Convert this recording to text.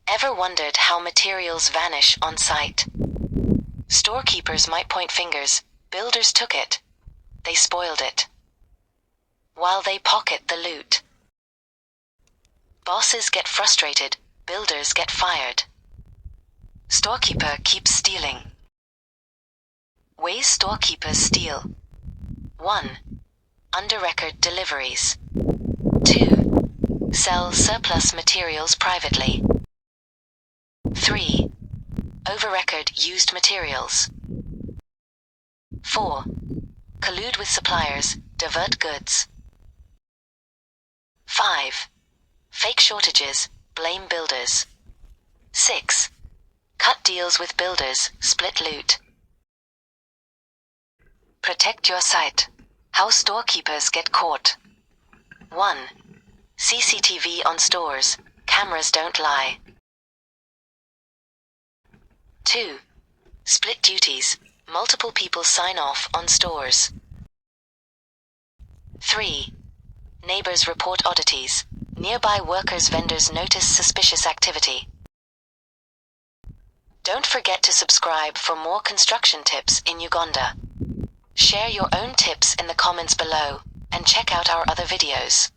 Ever wondered how materials vanish on site? Storekeepers might point fingers. Builders took it. They spoiled it. While they pocket the loot. Bosses get frustrated. Builders get fired. Storekeeper keeps stealing. Ways storekeepers steal. 1. Under record deliveries. 2. Sell surplus materials privately. 3. Over record used materials. 4. Collude with suppliers, divert goods. 5. Fake shortages, blame builders. 6. Cut deals with builders, split loot. Protect your site. How storekeepers get caught. 1. CCTV on stores. Cameras don't lie. 2. Split duties. Multiple people sign off on stores. 3. Neighbors report oddities. Nearby workers' vendors notice suspicious activity. Don't forget to subscribe for more construction tips in Uganda. Share your own tips in the comments below, and check out our other videos.